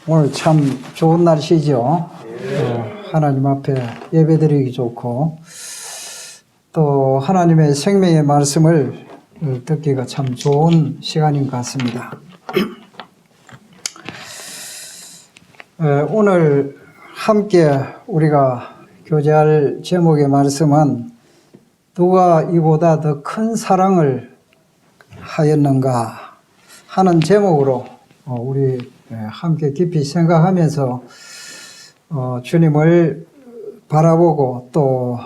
오늘 참 좋은 날씨죠. 하나님 앞에 예배드리기 좋고 또 하나님의 생명의 말씀을 듣기가 참 좋은 시간인 것 같습니다. 오늘 함께 우리가 교제할 제목의 말씀은 누가 이보다 더 큰 사랑을 하였는가 하는 제목으로 우리 함께 깊이 생각하면서 주님을 바라보고 또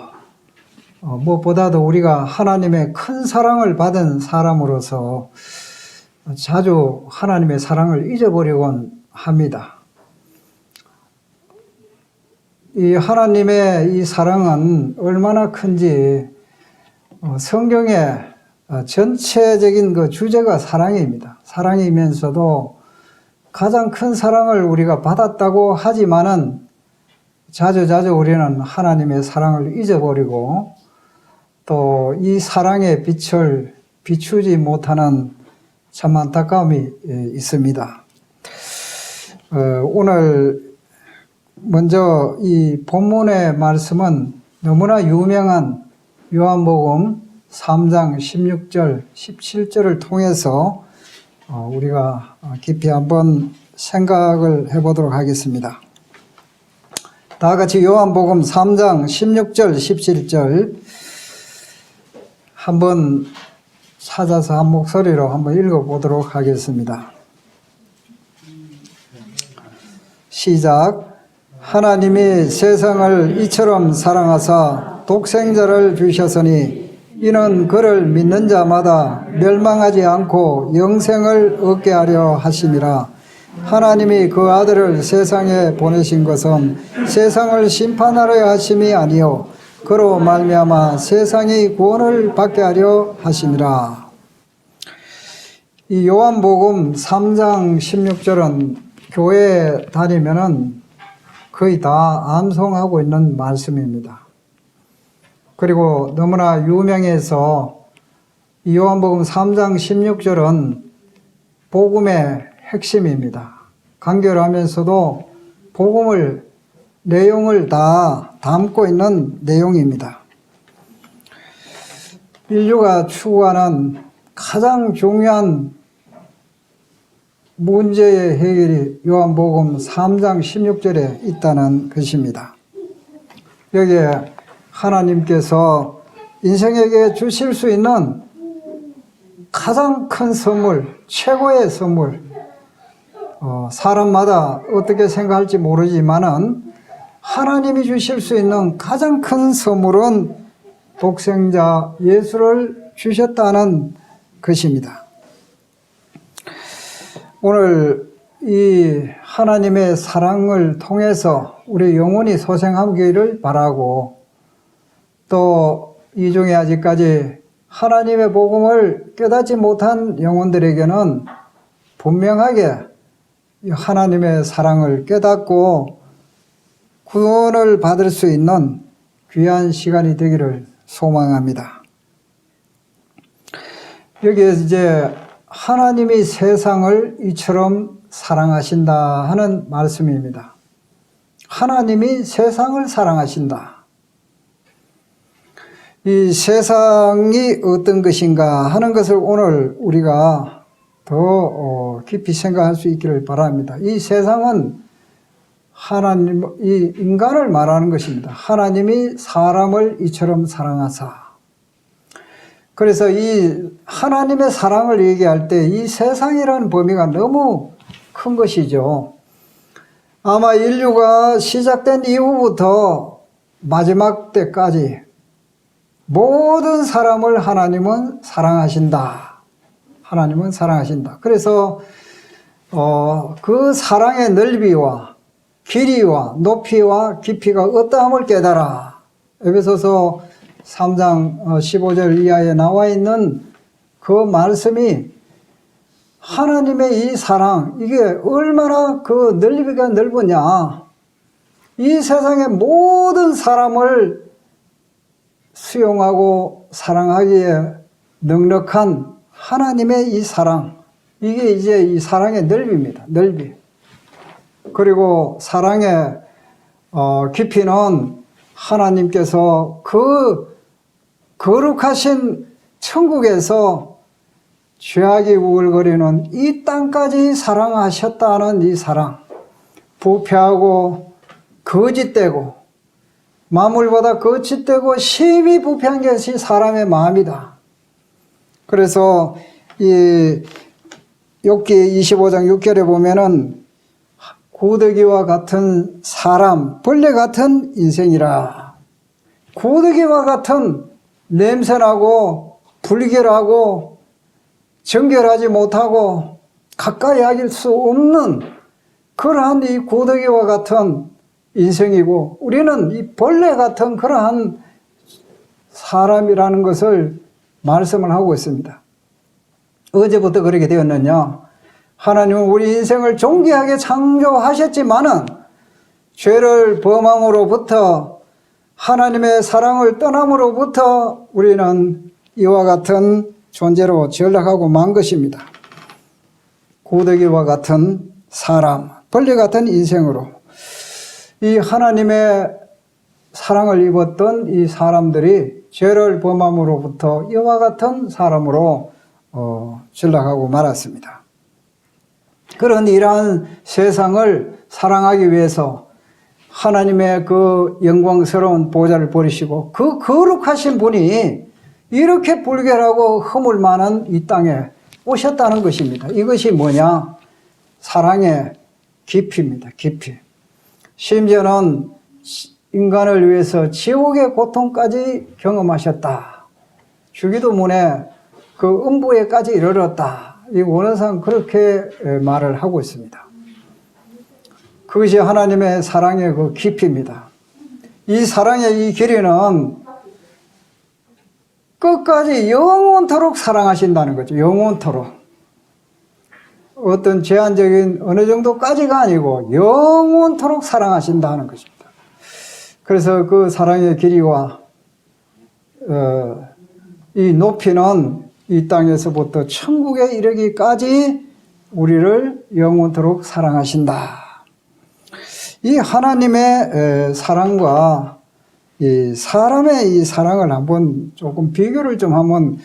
무엇보다도 우리가 하나님의 큰 사랑을 받은 사람으로서 자주 하나님의 사랑을 잊어버리곤 합니다. 이 하나님의 이 사랑은 얼마나 큰지 성경의 전체적인 그 주제가 사랑입니다. 사랑이면서도 가장 큰 사랑을 우리가 받았다고 하지만은 자주 우리는 하나님의 사랑을 잊어버리고 또 이 사랑의 빛을 비추지 못하는 참 안타까움이 있습니다. 오늘 먼저 이 본문의 말씀은 너무나 유명한 요한복음 3장 16절, 17절을 통해서 우리가 깊이 한번 생각을 해보도록 하겠습니다. 다 같이 요한복음 3장 16절, 17절 한번 찾아서 한 목소리로 한번 읽어보도록 하겠습니다. 시작. 하나님이 세상을 이처럼 사랑하사 독생자를 주셨으니 이는 그를 믿는 자마다 멸망하지 않고 영생을 얻게 하려 하심이라. 하나님이 그 아들을 세상에 보내신 것은 세상을 심판하려 하심이 아니요 그로 말미암아 세상이 구원을 받게 하려 하심이라. 이 요한복음 3장 16절은 교회에 다니면은 거의 다 암송하고 있는 말씀입니다. 그리고 너무나 유명해서 이 요한복음 3장 16절은 복음의 핵심입니다. 간결하면서도 복음을 내용을 다 담고 있는 내용입니다. 인류가 추구하는 가장 중요한 문제의 해결이 요한복음 3장 16절에 있다는 것입니다. 여기에 하나님께서 인생에게 주실 수 있는 가장 큰 선물, 최고의 선물, 사람마다 어떻게 생각할지 모르지만은 하나님이 주실 수 있는 가장 큰 선물은 독생자 예수를 주셨다는 것입니다. 오늘 이 하나님의 사랑을 통해서 우리 영혼이 소생하기를 바라고 또 이 중에 아직까지 하나님의 복음을 깨닫지 못한 영혼들에게는 분명하게 하나님의 사랑을 깨닫고 구원을 받을 수 있는 귀한 시간이 되기를 소망합니다. 여기에 이제 하나님이 세상을 이처럼 사랑하신다 하는 말씀입니다. 하나님이 세상을 사랑하신다. 이 세상이 어떤 것인가 하는 것을 오늘 우리가 더 깊이 생각할 수 있기를 바랍니다. 이 세상은 하나님, 이 인간을 말하는 것입니다. 하나님이 사람을 이처럼 사랑하사. 그래서 이 하나님의 사랑을 얘기할 때 이 세상이라는 범위가 너무 큰 것이죠. 아마 인류가 시작된 이후부터 마지막 때까지 모든 사람을 하나님은 사랑하신다. 하나님은 사랑하신다. 그래서 그 사랑의 넓이와 길이와 높이와 깊이가 어떠함을 깨달아. 에베소서 3장 15절 이하에 나와 있는 그 말씀이 하나님의 이 사랑, 이게 얼마나 그 넓이가 넓으냐. 이 세상의 모든 사람을 수용하고 사랑하기에 넉넉한 하나님의 이 사랑, 이게 이제 이 사랑의 넓이입니다. 넓이. 그리고 사랑의 깊이는 하나님께서 그 거룩하신 천국에서 죄악이 우글거리는 이 땅까지 사랑하셨다는 이 사랑, 부패하고 거짓되고 만물보다 거짓되고 심히 부패한 것이 사람의 마음이다. 그래서 이 욥기 25장 6절에 보면은 고더기와 같은 사람, 벌레 같은 인생이라. 고더기와 같은 냄새나고 불결하고 정결하지 못하고 가까이 할 수 없는 그러한 이 고더기와 같은 인생이고, 우리는 이 벌레 같은 그러한 사람이라는 것을 말씀을 하고 있습니다. 어제부터 그렇게 되었느냐? 하나님은 우리 인생을 존귀하게 창조하셨지만은 죄를 범함으로부터, 하나님의 사랑을 떠남으로부터 우리는 이와 같은 존재로 전락하고 만 것입니다. 고더기와 같은 사람, 벌레 같은 인생으로 이 하나님의 사랑을 입었던 이 사람들이 죄를 범함으로부터 이와 같은 사람으로 전락하고 말았습니다. 그런 이러한 세상을 사랑하기 위해서 하나님의 그 영광스러운 보좌를 버리시고 그 거룩하신 분이 이렇게 불결하고 허물 많은 이 땅에 오셨다는 것입니다. 이것이 뭐냐? 사랑의 깊이입니다. 깊이. 심지어는 인간을 위해서 지옥의 고통까지 경험하셨다. 주기도문에 그 음부에까지 이르렀다. 이 원어상 그렇게 말을 하고 있습니다. 그것이 하나님의 사랑의 그 깊이입니다. 이 사랑의 이 길이는 끝까지 영원토록 사랑하신다는 거죠. 영원토록. 어떤 제한적인 어느 정도까지가 아니고 영원토록 사랑하신다는 것입니다. 그래서 그 사랑의 길이와 이 높이는 이 땅에서부터 천국에 이르기까지 우리를 영원토록 사랑하신다. 이 하나님의 사랑과 이 사람의 이 사랑을 한번 조금 비교를 좀 한번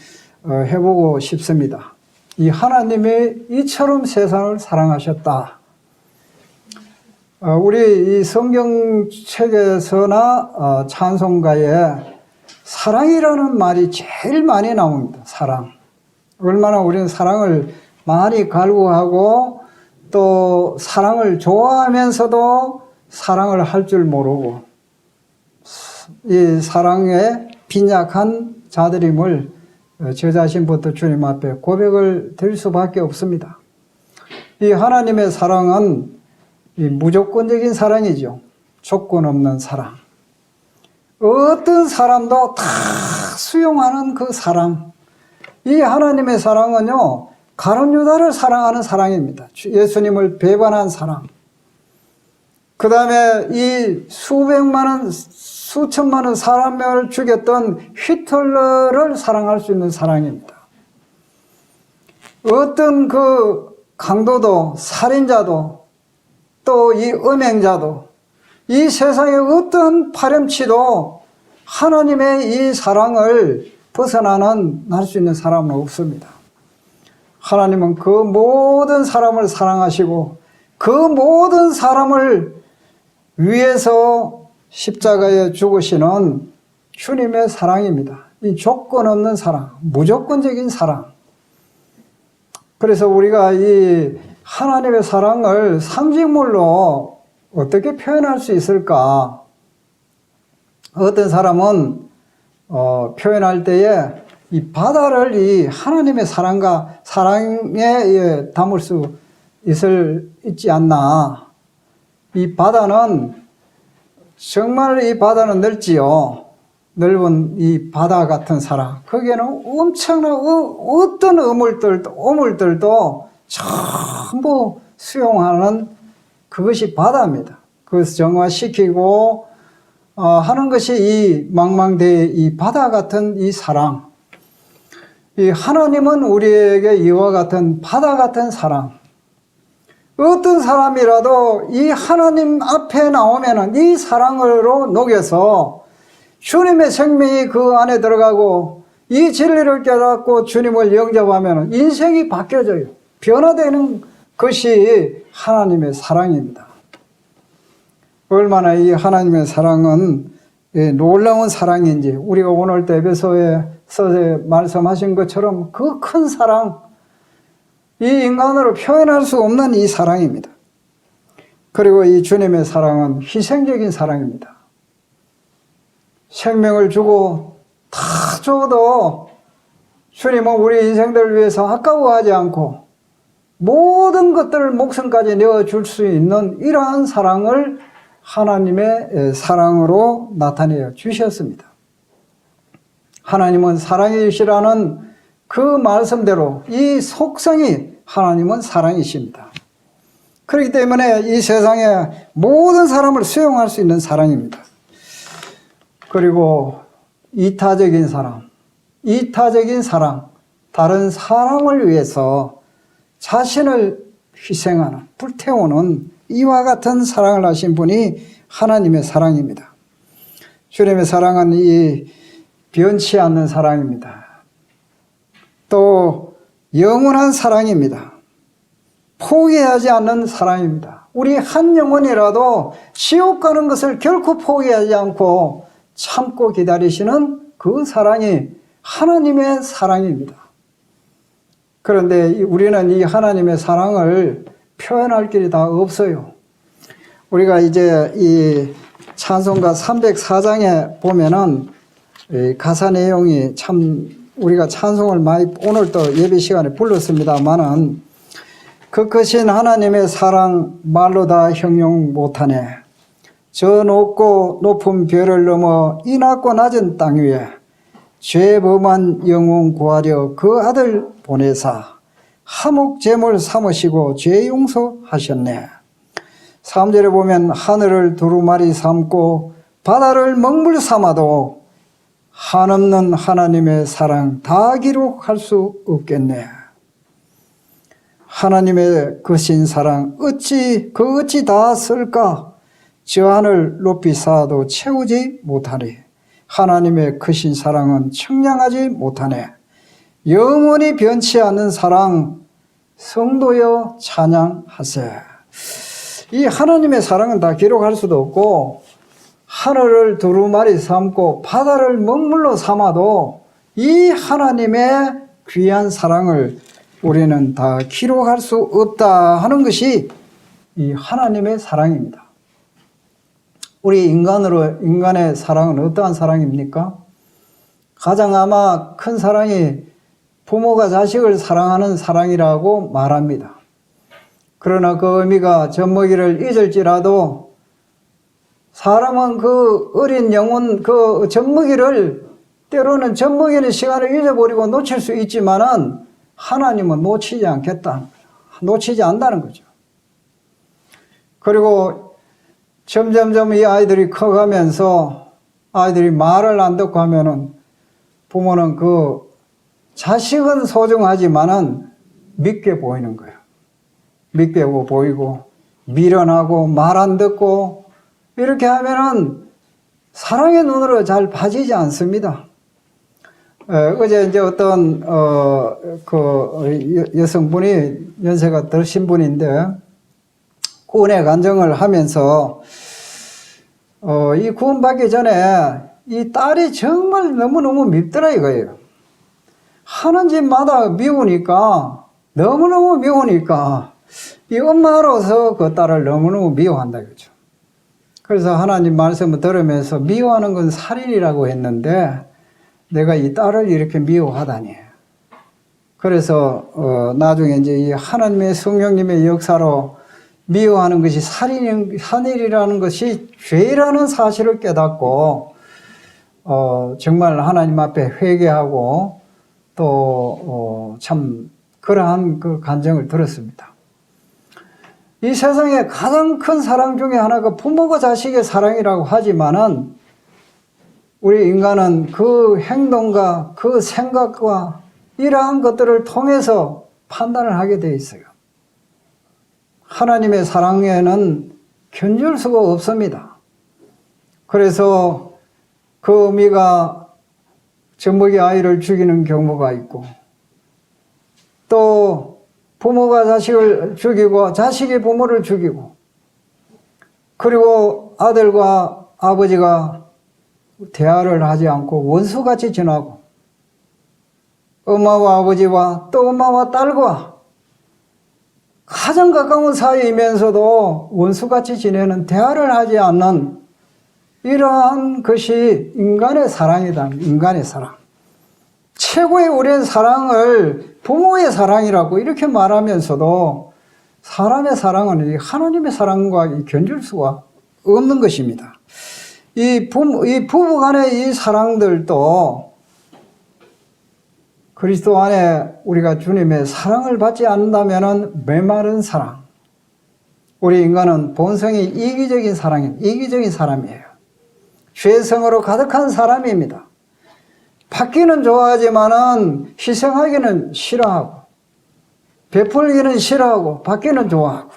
해보고 싶습니다. 이 하나님이 이처럼 세상을 사랑하셨다. 우리 이 성경책에서나 찬송가에 사랑이라는 말이 제일 많이 나옵니다. 사랑. 얼마나 우리는 사랑을 많이 갈구하고 또 사랑을 좋아하면서도 사랑을 할 줄 모르고 이 사랑에 빈약한 자들임을 저 자신부터 주님 앞에 고백을 드릴 수밖에 없습니다. 이 하나님의 사랑은 이 무조건적인 사랑이죠. 조건 없는 사랑. 어떤 사람도 다 수용하는 그 사랑. 이 하나님의 사랑은요, 가룟 유다를 사랑하는 사랑입니다. 예수님을 배반한 사랑. 그 다음에 이 수백만원, 수천만원 사람을 죽였던 히틀러를 사랑할 수 있는 사랑입니다. 어떤 그 강도도, 살인자도, 또 이 음행자도, 이 세상의 어떤 파렴치도 하나님의 이 사랑을 벗어나는 날 수 있는 사람은 없습니다. 하나님은 그 모든 사람을 사랑하시고 그 모든 사람을 위해서 십자가에 죽으시는 주님의 사랑입니다. 이 조건 없는 사랑, 무조건적인 사랑. 그래서 우리가 이 하나님의 사랑을 상징물로 어떻게 표현할 수 있을까? 어떤 사람은 표현할 때에 이 바다를 이 하나님의 사랑과 사랑에 담을 수 있지 않나. 이 바다는 정말 이 바다는 넓지요. 넓은 이 바다 같은 사랑. 거기에는 엄청난 어떤 오물들도 전부 수용하는 그것이 바다입니다. 그것을 정화시키고 하는 것이 이 망망대해 이 바다 같은 이 사랑. 이 하나님은 우리에게 이와 같은 바다 같은 사랑. 어떤 사람이라도 이 하나님 앞에 나오면은 이 사랑으로 녹여서 주님의 생명이 그 안에 들어가고 이 진리를 깨닫고 주님을 영접하면 인생이 바뀌어져요. 변화되는 것이 하나님의 사랑입니다. 얼마나 이 하나님의 사랑은 놀라운 사랑인지 우리가 오늘 또 에베소서에 말씀하신 것처럼 그 큰 사랑, 이 인간으로 표현할 수 없는 이 사랑입니다. 그리고 이 주님의 사랑은 희생적인 사랑입니다. 생명을 주고 다 줘도 주님은 우리 인생들을 위해서 아까워하지 않고 모든 것들을 목숨까지 내어줄 수 있는 이러한 사랑을 하나님의 사랑으로 나타내어 주셨습니다. 하나님은 사랑이시라는 그 말씀대로 이 속성이 하나님은 사랑이십니다. 그렇기 때문에 이 세상에 모든 사람을 수용할 수 있는 사랑입니다. 그리고 이타적인 사랑, 다른 사람을 위해서 자신을 희생하는, 불태우는 이와 같은 사랑을 하신 분이 하나님의 사랑입니다. 주님의 사랑은 이 변치 않는 사랑입니다. 또 영원한 사랑입니다. 포기하지 않는 사랑입니다. 우리 한 영혼이라도 지옥 가는 것을 결코 포기하지 않고 참고 기다리시는 그 사랑이 하나님의 사랑입니다. 그런데 우리는 이 하나님의 사랑을 표현할 길이 다 없어요. 우리가 이제 이 찬송가 304장에 보면은 가사 내용이 참 우리가 찬송을 많이 오늘 또 예배 시간에 불렀습니다만은 그 크신 하나님의 사랑 말로 다 형용 못하네. 저 높고 높은 별을 넘어 이 낮고 낮은 땅 위에 죄 범한 영혼 구하려 그 아들 보내사 하목 제물 삼으시고 죄 용서하셨네. 3절에 보면 하늘을 두루마리 삼고 바다를 먹물 삼아도 한없는 하나님의 사랑 다 기록할 수 없겠네. 하나님의 크신 사랑 어찌 다 쓸까? 저 하늘 높이 쌓아도 채우지 못하리. 하나님의 크신 사랑은 청량하지 못하네. 영원히 변치 않는 사랑 성도여 찬양하세. 이 하나님의 사랑은 다 기록할 수도 없고 하늘을 두루마리 삼고 바다를 먹물로 삼아도 이 하나님의 귀한 사랑을 우리는 다 기록할 수 없다 하는 것이 이 하나님의 사랑입니다. 우리 인간의 사랑은 어떠한 사랑입니까? 가장 아마 큰 사랑이 부모가 자식을 사랑하는 사랑이라고 말합니다. 그러나 그 의미가 젖먹이를 잊을지라도 사람은 그 어린 영혼 그 젖먹이를 때로는 젖먹이는 시간을 잊어버리고 놓칠 수 있지만은 하나님은 놓치지 않겠다. 놓치지 않는다는 거죠. 그리고 점점점 이 아이들이 커가면서 아이들이 말을 안 듣고 하면은 부모는 그 자식은 소중하지만은 믿게 보이는 거예요. 믿게 보이고 미련하고 말 안 듣고 이렇게 하면은 사랑의 눈으로 잘 봐지지 않습니다. 어제 이제 어떤 그 여성분이 연세가 드신 분인데 구원의 간증을 하면서 이 구원받기 전에 이 딸이 정말 너무너무 밉더라 이거예요. 하는 집마다 미우니까 너무너무 미우니까 이 엄마로서 그 딸을 너무너무 미워한다 이거죠. 그래서 하나님 말씀을 들으면서 미워하는 건 살인이라고 했는데 내가 이 딸을 이렇게 미워하다니. 그래서 나중에 이제 이 하나님의 성령님의 역사로 미워하는 것이 살인이라는 것이 죄라는 사실을 깨닫고 정말 하나님 앞에 회개하고 또 참 그러한 그 간증을 들었습니다. 이 세상에 가장 큰 사랑 중에 하나가 부모가 자식의 사랑이라고 하지만은 우리 인간은 그 행동과 그 생각과 이러한 것들을 통해서 판단을 하게 돼 있어요. 하나님의 사랑에는 견줄 수가 없습니다. 그래서 그 어미가 젖먹이 아이를 죽이는 경우가 있고, 또 부모가 자식을 죽이고 자식이 부모를 죽이고, 그리고 아들과 아버지가 대화를 하지 않고 원수같이 지나고, 엄마와 아버지와 또 엄마와 딸과 가장 가까운 사이이면서도 원수같이 지내는, 대화를 하지 않는 이러한 것이 인간의 사랑이다. 인간의 사랑. 최고의 오랜 사랑을 부모의 사랑이라고 이렇게 말하면서도 사람의 사랑은 하나님의 사랑과 견줄 수가 없는 것입니다. 이 부부 간의 이 사랑들도 그리스도 안에 우리가 주님의 사랑을 받지 않는다면 메마른 사랑. 우리 인간은 본성이 이기적인 사람이에요. 죄성으로 가득한 사람입니다. 받기는 좋아하지만은 희생하기는 싫어하고, 베풀기는 싫어하고, 받기는 좋아하고.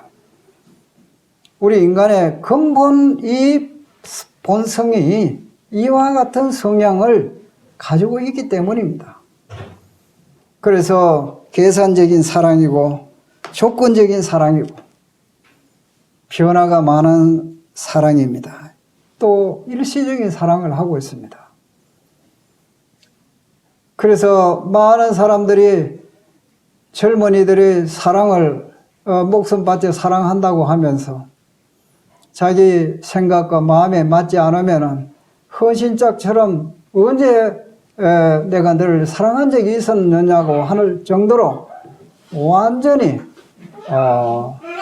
우리 인간의 근본 이 본성이 이와 같은 성향을 가지고 있기 때문입니다. 그래서 계산적인 사랑이고 조건적인 사랑이고 변화가 많은 사랑입니다. 또 일시적인 사랑을 하고 있습니다. 그래서 많은 사람들이, 젊은이들이 사랑을 목숨 바쳐 사랑한다고 하면서 자기 생각과 마음에 맞지 않으면은 헌신짝처럼 언제 내가 너를 사랑한 적이 있었느냐고 하는 정도로 완전히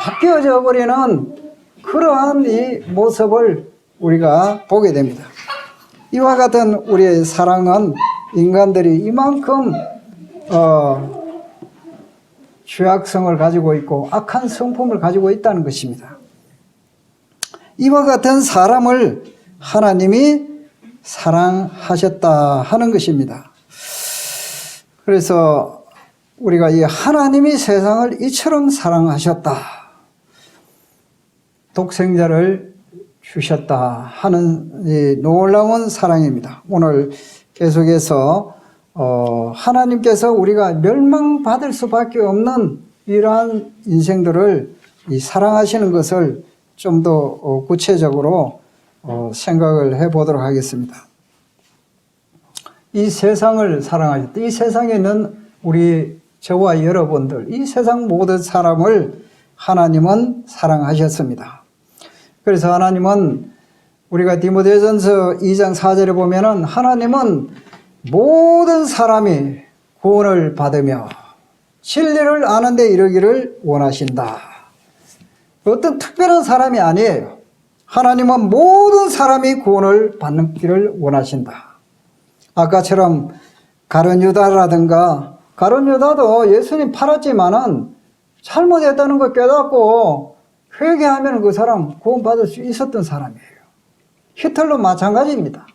바뀌어져 버리는 그러한 이 모습을 우리가 보게 됩니다. 이와 같은 우리의 사랑은 인간들이 이만큼 죄악성을 가지고 있고 악한 성품을 가지고 있다는 것입니다. 이와 같은 사람을 하나님이 사랑하셨다 하는 것입니다. 그래서 우리가 이 하나님이 세상을 이처럼 사랑하셨다, 독생자를 주셨다 하는 이 놀라운 사랑입니다. 오늘 계속해서 하나님께서 우리가 멸망받을 수밖에 없는 이러한 인생들을 이 사랑하시는 것을 좀 더 구체적으로 생각을 해보도록 하겠습니다. 이 세상을 사랑하셨다. 이 세상에 있는 우리 저와 여러분들, 이 세상 모든 사람을 하나님은 사랑하셨습니다. 그래서 하나님은 우리가 디모데전서 2장 4절에 보면은 하나님은 모든 사람이 구원을 받으며 진리를 아는 데 이르기를 원하신다. 어떤 특별한 사람이 아니에요. 하나님은 모든 사람이 구원을 받기를 원하신다. 아까처럼 가룟 유다라든가, 가룟 유다도 예수님 팔았지만은 잘못했다는 걸 깨닫고 회개하면 그 사람 구원받을 수 있었던 사람이에요. 히틀러 마찬가지입니다.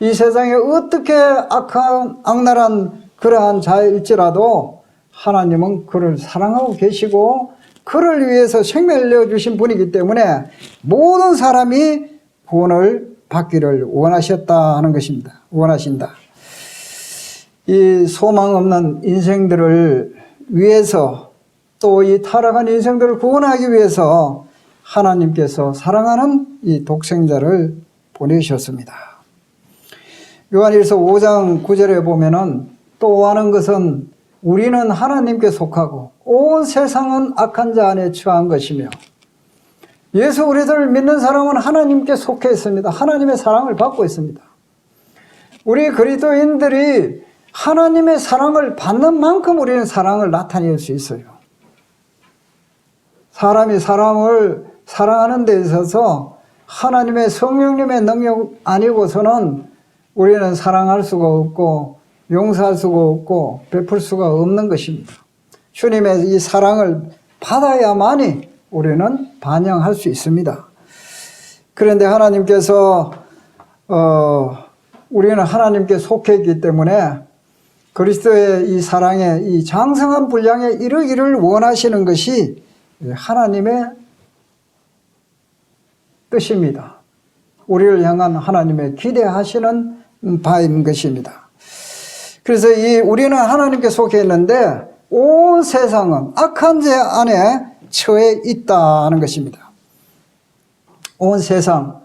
이 세상에 어떻게 악랄한 그러한 자일지라도 하나님은 그를 사랑하고 계시고 그를 위해서 생명을 내어주신 분이기 때문에 모든 사람이 구원을 받기를 원하셨다 하는 것입니다. 원하신다. 이 소망 없는 인생들을 위해서, 또 이 타락한 인생들을 구원하기 위해서 하나님께서 사랑하는 이 독생자를 보내셨습니다. 요한일서 5장 9절에 보면은 또 하는 것은 우리는 하나님께 속하고 온 세상은 악한 자 안에 처한 것이며, 예수 그리스도를 믿는 사람은 하나님께 속해 있습니다. 하나님의 사랑을 받고 있습니다. 우리 그리스도인들이 하나님의 사랑을 받는 만큼 우리는 사랑을 나타낼 수 있어요. 사람이 사람을 사랑하는 데 있어서 하나님의 성령님의 능력 아니고서는 우리는 사랑할 수가 없고 용서할 수가 없고 베풀 수가 없는 것입니다. 주님의 이 사랑을 받아야만이 우리는 반영할 수 있습니다. 그런데 하나님께서 우리는 하나님께 속해 있기 때문에 그리스도의 이 사랑의 이 장성한 분량에 이르기를 원하시는 것이 하나님의 뜻입니다. 우리를 향한 하나님의 기대하시는 바인 것입니다. 그래서 우리는 하나님께 속해 있는데 온 세상은 악한 자 안에 처해 있다는 것입니다. 온 세상,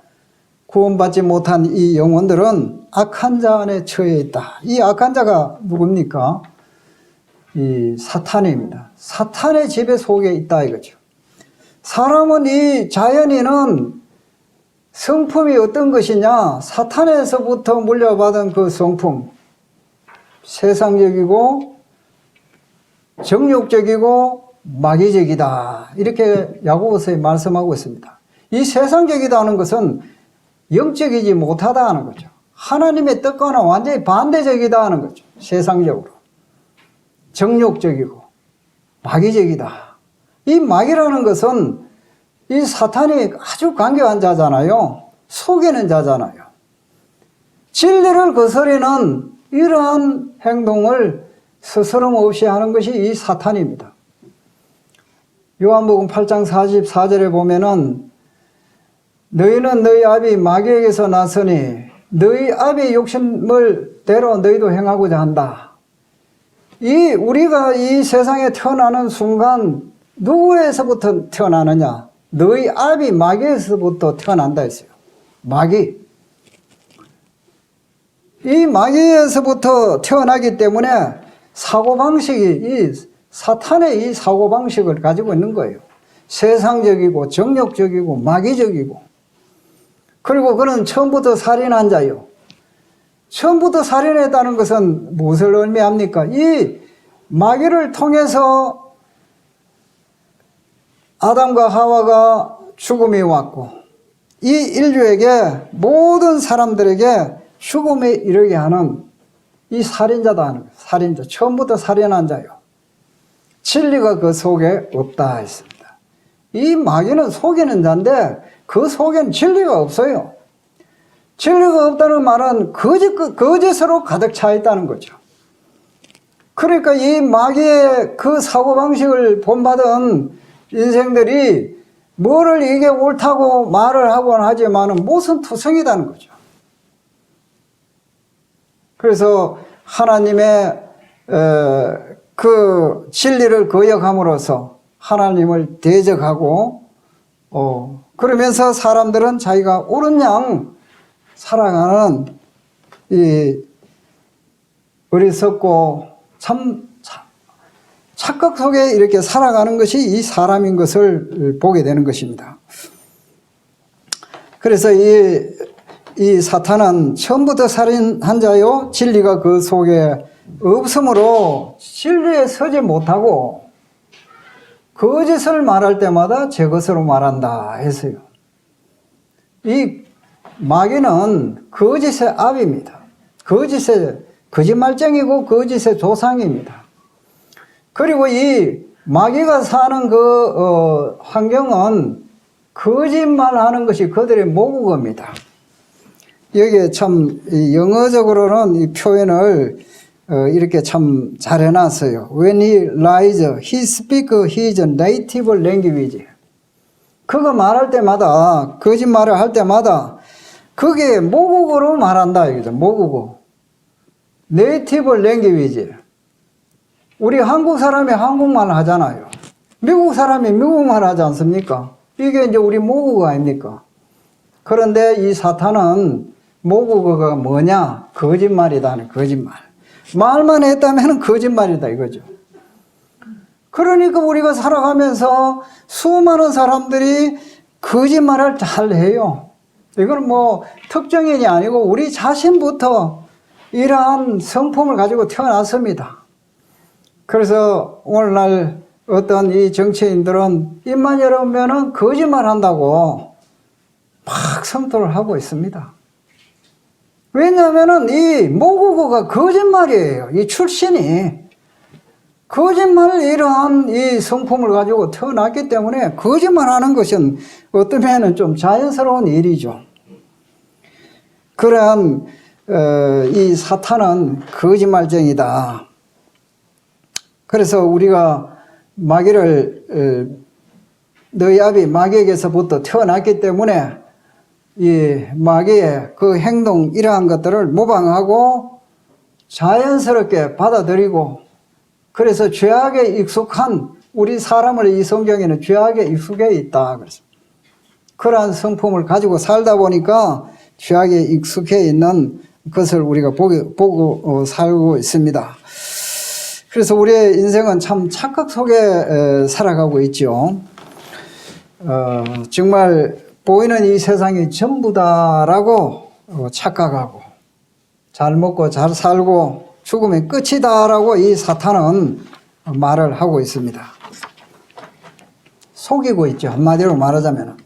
구원받지 못한 이 영혼들은 악한 자 안에 처해 있다. 이 악한 자가 누굽니까? 이 사탄입니다. 사탄의 지배 속에 있다 이거죠. 사람은 이 자연인은 성품이 어떤 것이냐? 사탄에서부터 물려받은 그 성품, 세상적이고 정욕적이고 마귀적이다. 이렇게 야고보서에 말씀하고 있습니다. 이 세상적이다는 것은 영적이지 못하다는 거죠. 하나님의 뜻과는 완전히 반대적이다 하는 거죠. 세상적으로. 정욕적이고 마귀적이다. 이 마귀라는 것은 이 사탄이 아주 강경한 자잖아요. 속이는 자잖아요. 진리를 거스르는 이러한 행동을 스스럼 없이 하는 것이 이 사탄입니다. 요한복음 8장 44절에 보면은 너희는 너희 아비 마귀에게서 났으니 너희 아비의 욕심을 대로 너희도 행하고자 한다. 우리가 이 세상에 태어나는 순간 누구에서부터 태어나느냐? 너희 아비 마귀에서부터 태어난다 했어요. 마귀. 이 마귀에서부터 태어나기 때문에 사고방식이 사탄의 이 사고방식을 가지고 있는 거예요. 세상적이고 정욕적이고 마귀적이고. 그리고 그는 처음부터 살인한 자요. 처음부터 살인했다는 것은 무엇을 의미합니까? 이 마귀를 통해서 아담과 하와가 죽음이 왔고 이 인류에게 모든 사람들에게 죽음에 이르게 하는 이 살인자다 하는 거예요. 살인자. 처음부터 살인한 자요. 진리가 그 속에 없다 했습니다. 이 마귀는 속이는 자인데 그 속에는 진리가 없어요. 진리가 없다는 말은 거짓으로 가득 차 있다는 거죠. 그러니까 이 마귀의 그 사고방식을 본받은 인생들이 뭐를 이게 옳다고 말을 하곤 하지만은 모순투성이라는 거죠. 그래서 하나님의 그 진리를 거역함으로써 하나님을 대적하고 그러면서 사람들은 자기가 옳은 양 살아가는 이 어리석고 참 착각 속에 이렇게 살아가는 것이 이 사람인 것을 보게 되는 것입니다. 그래서 이 사탄은 처음부터 살인한 자요 진리가 그 속에 없으므로 진리에 서지 못하고 거짓을 말할 때마다 제 것으로 말한다 했어요. 이 마귀는 거짓의 압입니다. 거짓말쟁이고 거짓의 조상입니다. 그리고 이 마귀가 사는 그 환경은 거짓말하는 것이 그들의 모국어입니다. 여기에 참 영어적으로는 이 표현을 이렇게 참 잘 해놨어요. When he lies, he speaks his native language. 그거 말할 때마다, 거짓말을 할 때마다 그게 모국어로 말한다 이거죠. 모국어. 네이티브 랭귀지. 우리 한국 사람이 한국말 하잖아요. 미국 사람이 미국말 하지 않습니까? 이게 이제 우리 모국어 아닙니까? 그런데 이 사탄은 모국어가 뭐냐? 거짓말이다. 거짓말. 말만 했다면 거짓말이다 이거죠. 그러니까 우리가 살아가면서 수많은 사람들이 거짓말을 잘 해요. 이건 뭐 특정인이 아니고 우리 자신부터 이러한 성품을 가지고 태어났습니다. 그래서 오늘날 어떤 이 정치인들은 입만 열으면은 거짓말 한다고 막 성토를 하고 있습니다. 왜냐하면은 이 모국어가 거짓말이에요. 이 출신이. 거짓말을 이러한 이 성품을 가지고 태어났기 때문에 거짓말 하는 것은 어떠면은 좀 자연스러운 일이죠. 그러한, 이 사탄은 거짓말쟁이다. 그래서 우리가 마귀를 너희 아비 마귀에게서부터 태어났기 때문에 이 마귀의 그 행동 이러한 것들을 모방하고 자연스럽게 받아들이고, 그래서 죄악에 익숙한 우리 사람을 이 성경에는 죄악에 익숙해 있다. 그래서 그러한 성품을 가지고 살다 보니까 죄악에 익숙해 있는 것을 우리가 보고 살고 있습니다. 그래서 우리의 인생은 참 착각 속에 살아가고 있죠. 정말 보이는 이 세상이 전부다라고 착각하고, 잘 먹고 잘 살고 죽으면 끝이다라고 이 사탄은 말을 하고 있습니다. 속이고 있죠. 한마디로 말하자면.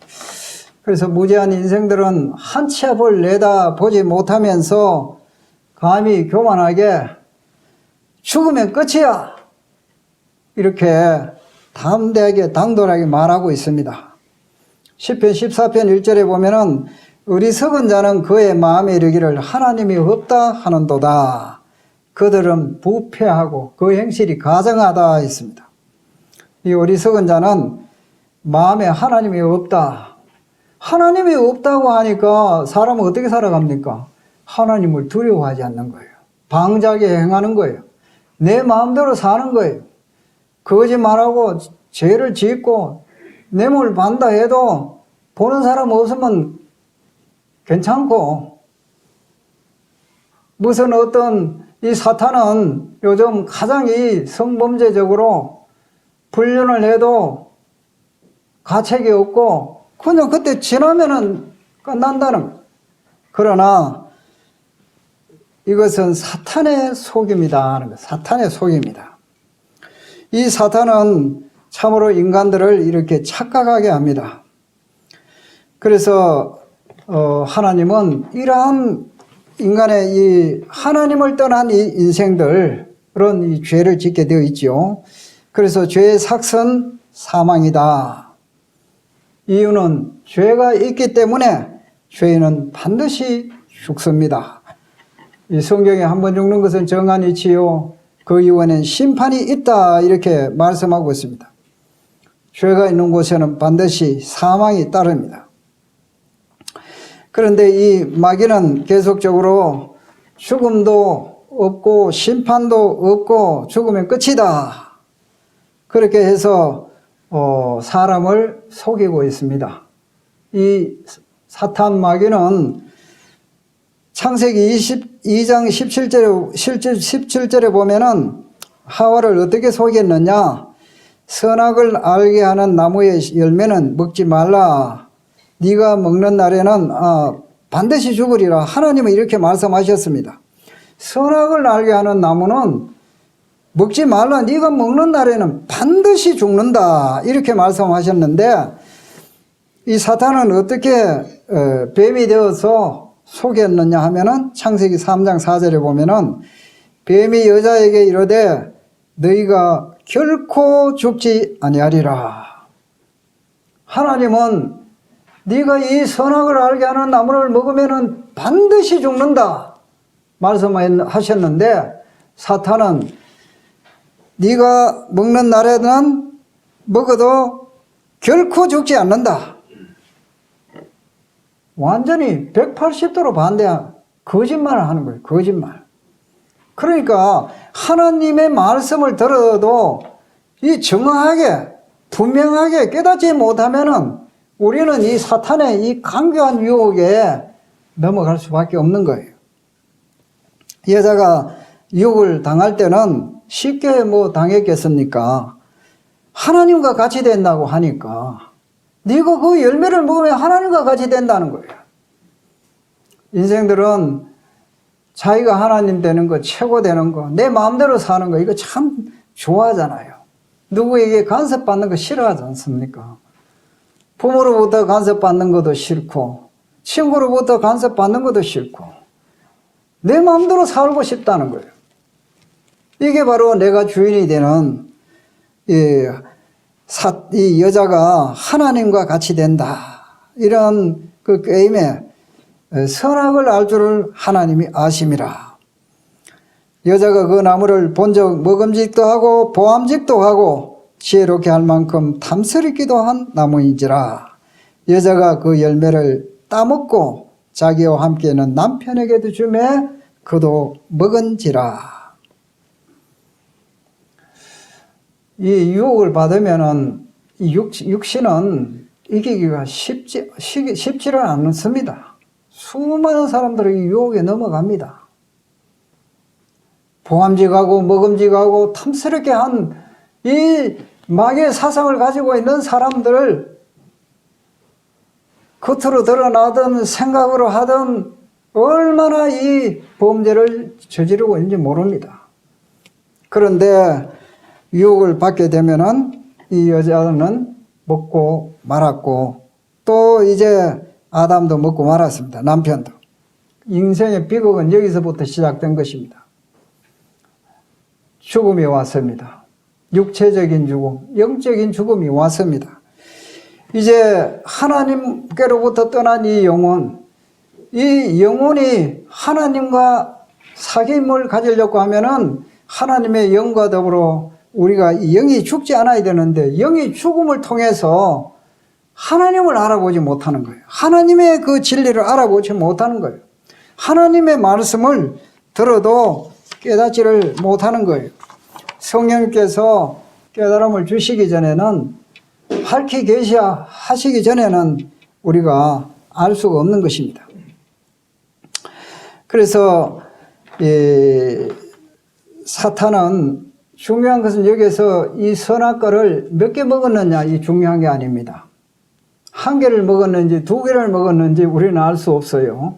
그래서 무지한 인생들은 한 치 앞을 내다보지 못하면서 감히 교만하게 죽으면 끝이야, 이렇게 담대하게 당돌하게 말하고 있습니다. 시편 14편 1절에 보면은 어리석은 자는 그의 마음에 이르기를 하나님이 없다 하는도다. 그들은 부패하고 그 행실이 가증하다 했습니다. 이 어리석은 자는 마음에 하나님이 없다. 하나님이 없다고 하니까 사람은 어떻게 살아갑니까? 하나님을 두려워하지 않는 거예요. 방자하게 행하는 거예요. 내 마음대로 사는 거예요. 거짓말하고 죄를 짓고 뇌물 반다 해도 보는 사람 없으면 괜찮고, 무슨 어떤 이 사탄은 요즘 가장 이 성범죄적으로 불륜을 해도 가책이 없고 그냥 그때 지나면은 끝난다는 거예요. 그러나 이것은 사탄의 속임이다 하는 거예요. 사탄의 속임이다. 이 사탄은 참으로 인간들을 이렇게 착각하게 합니다. 그래서 하나님은 이러한 인간의 이 하나님을 떠난 이 인생들은 이 죄를 짓게 되어 있죠. 그래서 죄의 삭은 사망이다. 이유는 죄가 있기 때문에 죄인은 반드시 죽습니다. 이 성경에 한 번 죽는 것은 정한 이치요 그 이후에는 심판이 있다, 이렇게 말씀하고 있습니다. 죄가 있는 곳에는 반드시 사망이 따릅니다. 그런데 이 마귀는 계속적으로 죽음도 없고 심판도 없고 죽으면 끝이다, 그렇게 해서 사람을 속이고 있습니다. 이 사탄 마귀는 창세기 22장 17절에 보면은 하와를 어떻게 속였느냐? 선악을 알게 하는 나무의 열매는 먹지 말라. 네가 먹는 날에는 반드시 죽으리라. 하나님은 이렇게 말씀하셨습니다. 선악을 알게 하는 나무는 먹지 말라. 네가 먹는 날에는 반드시 죽는다, 이렇게 말씀하셨는데, 이 사탄은 어떻게 뱀이 되어서 속였느냐 하면은 창세기 3장 4절에 보면은 뱀이 여자에게 이르되 너희가 결코 죽지 아니하리라. 하나님은 네가 이 선악을 알게 하는 나무를 먹으면은 반드시 죽는다 말씀하셨는데, 사탄은 네가 먹는 날에는 먹어도 결코 죽지 않는다. 완전히 180도로 반대한 거짓말을 하는 거예요. 거짓말. 그러니까 하나님의 말씀을 들어도 이 정확하게 분명하게 깨닫지 못하면은 우리는 이 사탄의 이 강교한 유혹에 넘어갈 수밖에 없는 거예요. 여자가 유혹을 당할 때는 쉽게 당했겠습니까? 하나님과 같이 된다고 하니까 네가 그 열매를 먹으면 하나님과 같이 된다는 거예요. 인생들은 자기가 하나님 되는 거, 최고 되는 거, 내 마음대로 사는 거, 이거 참 좋아하잖아요. 누구에게 간섭받는 거 싫어하지 않습니까? 부모로부터 간섭받는 것도 싫고, 친구로부터 간섭받는 것도 싫고, 내 마음대로 살고 싶다는 거예요. 이게 바로 내가 주인이 되는 이 여자가 하나님과 같이 된다, 이런 그 게임에 선악을 알 줄을 하나님이 아심이라. 여자가 그 나무를 본적 먹음직도 하고 보암직도 하고 지혜롭게 할 만큼 탐스럽기도 한 나무인지라. 여자가 그 열매를 따먹고 자기와 함께 있는 남편에게도 주매 그도 먹은지라. 이 유혹을 받으면은 이 육신은 이기기가 쉽지를 않습니다. 수많은 사람들이 유혹에 넘어갑니다. 보암직하고 먹음직하고 탐스럽게 한 이 마귀의 사상을 가지고 있는 사람들을 겉으로 드러나든 생각으로 하든 얼마나 이 범죄를 저지르고 있는지 모릅니다. 그런데 유혹을 받게 되면은 이 여자는 먹고 말았고, 또 이제 아담도 먹고 말았습니다. 남편도. 인생의 비극은 여기서부터 시작된 것입니다. 죽음이 왔습니다. 육체적인 죽음, 영적인 죽음이 왔습니다. 이제 하나님께로부터 떠난 이 영혼이 하나님과 사귐을 가지려고 하면은 하나님의 영과 더불어 우리가 영이 죽지 않아야 되는데, 영이 죽음을 통해서 하나님을 알아보지 못하는 거예요. 하나님의 그 진리를 알아보지 못하는 거예요. 하나님의 말씀을 들어도 깨닫지를 못하는 거예요. 성령께서 깨달음을 주시기 전에는, 밝히 계시하시기 전에는 우리가 알 수가 없는 것입니다. 그래서 사탄은 중요한 것은 여기서 이 선악과를 몇 개 먹었느냐, 이 중요한 게 아닙니다. 한 개를 먹었는지 두 개를 먹었는지 우리는 알 수 없어요.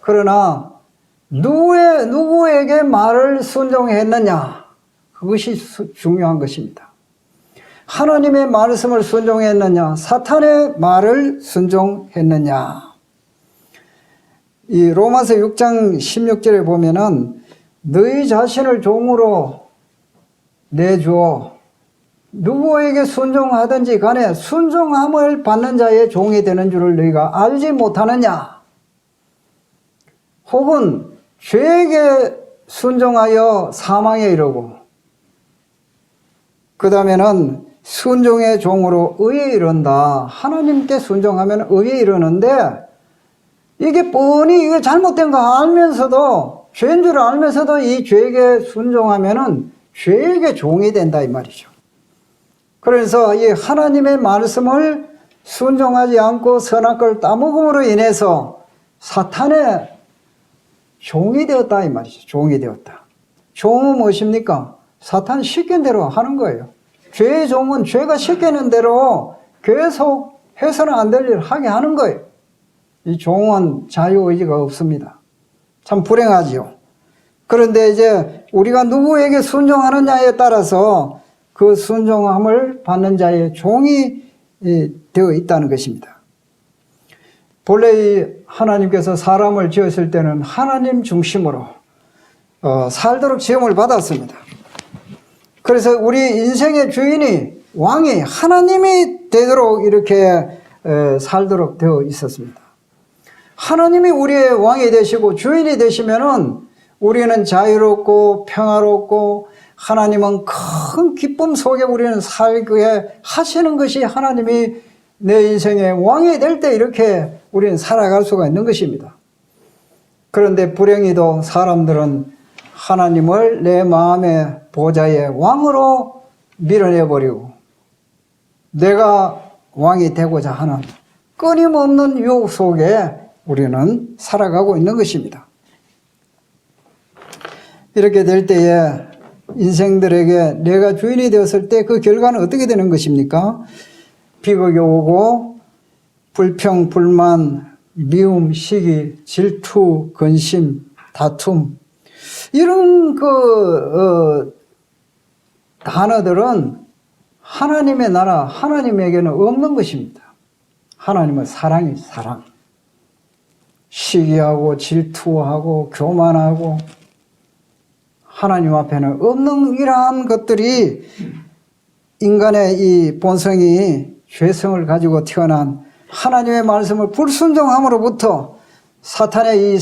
그러나 누구에게 말을 순종했느냐, 그것이 중요한 것입니다. 하나님의 말씀을 순종했느냐, 사탄의 말을 순종했느냐. 이 로마서 6장 16절에 보면은 너희 자신을 종으로 내주어 누구에게 순종하든지 간에 순종함을 받는 자의 종이 되는 줄을 너희가 알지 못하느냐. 혹은 죄에게 순종하여 사망에 이르고, 그 다음에는 순종의 종으로 의에 이른다. 하나님께 순종하면 의에 이르는데, 이게 뻔히 이게 잘못된 거 알면서도, 죄인 줄 알면서도 이 죄에게 순종하면은 죄에게 종이 된다 이 말이죠. 그래서 이 하나님의 말씀을 순종하지 않고 선악과를 따먹음으로 인해서 사탄의 종이 되었다 이 말이죠. 종이 되었다. 종은 무엇입니까? 사탄 시키는 대로 하는 거예요. 죄의 종은 죄가 시키는 대로 계속 해서는 안 될 일을 하게 하는 거예요. 이 종은 자유의지가 없습니다. 참 불행하지요. 그런데 이제 우리가 누구에게 순종하느냐에 따라서 그 순종함을 받는 자의 종이 되어 있다는 것입니다. 본래 하나님께서 사람을 지었을 때는 하나님 중심으로 살도록 지음을 받았습니다. 그래서 우리 인생의 주인이, 왕이 하나님이 되도록 이렇게 살도록 되어 있었습니다. 하나님이 우리의 왕이 되시고 주인이 되시면은 우리는 자유롭고 평화롭고, 하나님은 큰 기쁨 속에 우리는 살게 하시는 것이, 하나님이 내 인생의 왕이 될 때 이렇게 우리는 살아갈 수가 있는 것입니다. 그런데 불행히도 사람들은 하나님을 내 마음의 보좌의 왕으로 밀어내버리고 내가 왕이 되고자 하는 끊임없는 유혹 속에 우리는 살아가고 있는 것입니다. 이렇게 될 때에 인생들에게 내가 주인이 되었을 때 그 결과는 어떻게 되는 것입니까? 비극이 오고 불평, 불만, 미움, 시기, 질투, 근심, 다툼, 이런 단어들은 하나님의 나라, 하나님에게는 없는 것입니다. 하나님은 사랑이 사랑. 시기하고 질투하고 교만하고 하나님 앞에는 없는 이러한 것들이, 인간의 이 본성이 죄성을 가지고 태어난 하나님의 말씀을 불순종함으로부터 사탄의 이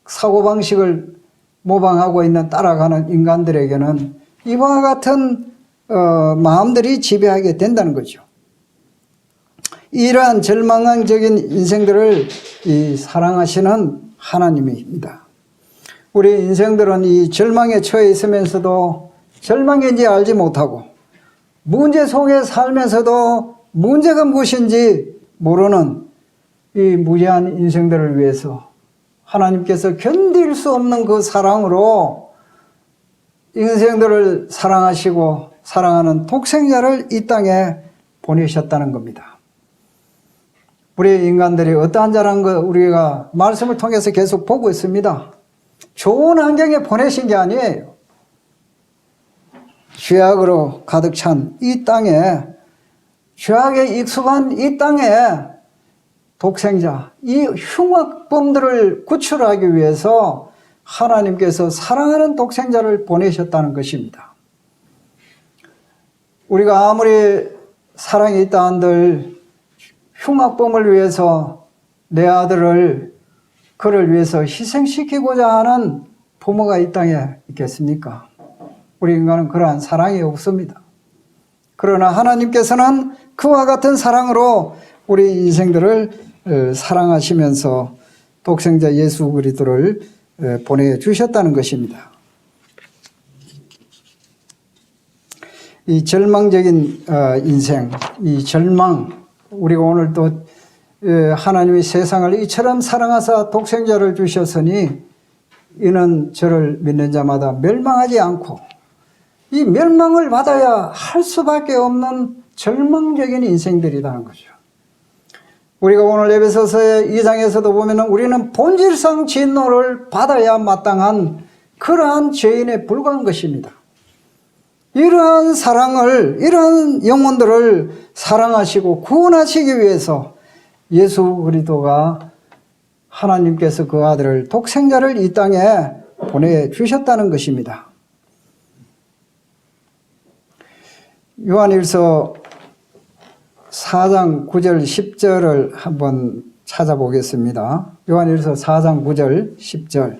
사고방식을 모방하고 있는, 따라가는 인간들에게는 이와 같은 마음들이 지배하게 된다는 거죠. 이러한 절망적인 인생들을 사랑하시는 하나님입니다. 우리 인생들은 이 절망에 처해 있으면서도 절망인지 알지 못하고 문제 속에 살면서도 문제가 무엇인지 모르는 이 무지한 인생들을 위해서 하나님께서 견딜 수 없는 그 사랑으로 인생들을 사랑하시고 사랑하는 독생자를 이 땅에 보내셨다는 겁니다. 우리 인간들이 어떠한 자라는 거 우리가 말씀을 통해서 계속 보고 있습니다. 좋은 환경에 보내신 게 아니에요. 죄악으로 가득 찬 이 땅에, 죄악에 익숙한 이 땅에 독생자, 이 흉악범들을 구출하기 위해서 하나님께서 사랑하는 독생자를 보내셨다는 것입니다. 우리가 아무리 사랑이 있다 한들 흉악범을 위해서 내 아들을 그를 위해서 희생시키고자 하는 부모가 이 땅에 있겠습니까? 우리 인간은 그러한 사랑이 없습니다. 그러나 하나님께서는 그와 같은 사랑으로 우리 인생들을 사랑하시면서 독생자 예수 그리스도를 보내주셨다는 것입니다. 이 절망적인 인생, 이 절망, 우리가 오늘 또 하나님이 세상을 이처럼 사랑하사 독생자를 주셨으니 이는 저를 믿는 자마다 멸망하지 않고 이 멸망을 받아야 할 수밖에 없는 절망적인 인생들이라는 거죠. 우리가 오늘 에베소서의 2장에서도 보면 우리는 본질상 진노를 받아야 마땅한 그러한 죄인에 불과한 것입니다. 이러한 사랑을, 이러한 영혼들을 사랑하시고 구원하시기 위해서 예수 그리스도가 하나님께서 그 아들을 독생자를 이 땅에 보내주셨다는 것입니다. 요한일서 4장 9절 10절을 한번 찾아보겠습니다. 요한일서 4장 9절 10절.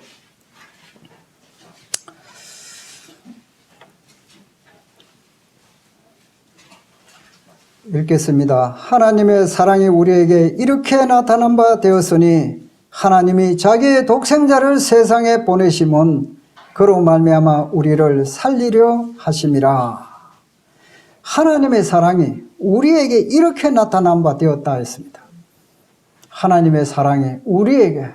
읽겠습니다. 하나님의 사랑이 우리에게 이렇게 나타난 바 되었으니 하나님이 자기의 독생자를 세상에 보내심은 그로 말미암아 우리를 살리려 하심이라. 하나님의 사랑이 우리에게 이렇게 나타난 바 되었다 했습니다. 하나님의 사랑이 우리에게,